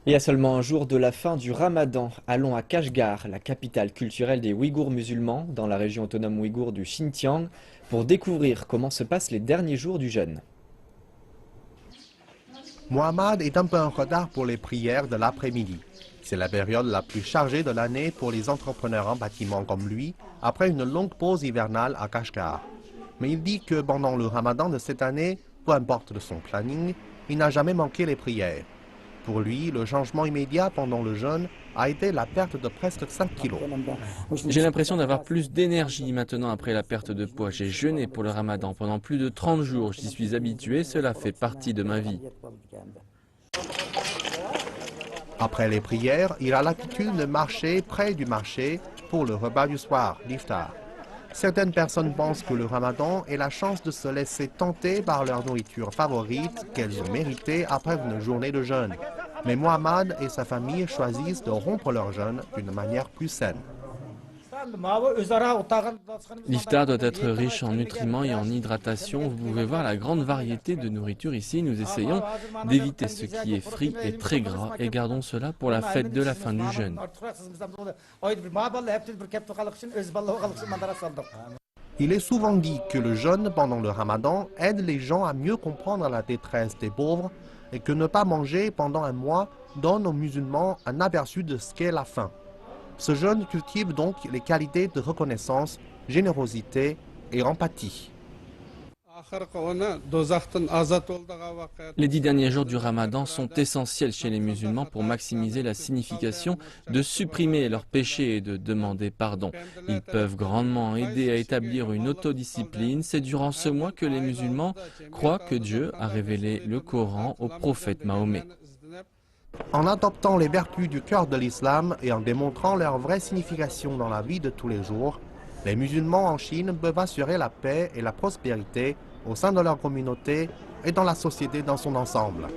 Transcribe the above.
Et à seulement un jour de la fin du Ramadan, allons à Kashgar, la capitale culturelle des Ouïghours musulmans, dans la région autonome ouïghour du Xinjiang, pour découvrir comment se passent les derniers jours du jeûne. Mohamed est un peu en retard pour les prières de l'après-midi. C'est la période la plus chargée de l'année pour les entrepreneurs en bâtiment comme lui, après une longue pause hivernale à Kashgar. Mais il dit que pendant le Ramadan de cette année, peu importe de son planning, il n'a jamais manqué les prières. Pour lui, le changement immédiat pendant le jeûne a été la perte de presque 5 kilos. J'ai l'impression d'avoir plus d'énergie maintenant après la perte de poids. J'ai jeûné pour le Ramadan pendant plus de 30 jours. J'y suis habitué, cela fait partie de ma vie. Après les prières, il a l'habitude de marcher près du marché pour le repas du soir, l'iftar. Certaines personnes pensent que le Ramadan est la chance de se laisser tenter par leur nourriture favorite qu'elles ont méritée après une journée de jeûne. Mais Mohamed et sa famille choisissent de rompre leur jeûne d'une manière plus saine. L'iftar doit être riche en nutriments et en hydratation. Vous pouvez voir la grande variété de nourriture ici. Nous essayons d'éviter ce qui est frit et très gras et gardons cela pour la fête de la fin du jeûne. Il est souvent dit que le jeûne pendant le Ramadan aide les gens à mieux comprendre la détresse des pauvres et que ne pas manger pendant un mois donne aux musulmans un aperçu de ce qu'est la faim. Ce jeûne cultive donc les qualités de reconnaissance, générosité et empathie. Les 10 derniers jours du Ramadan sont essentiels chez les musulmans pour maximiser la signification de supprimer leurs péchés et de demander pardon. Ils peuvent grandement aider à établir une autodiscipline. C'est durant ce mois que les musulmans croient que Dieu a révélé le Coran au prophète Mahomet. En adoptant les vertus du cœur de l'islam et en démontrant leur vraie signification dans la vie de tous les jours, les musulmans en Chine peuvent assurer la paix et la prospérité au sein de leur communauté et dans la société dans son ensemble.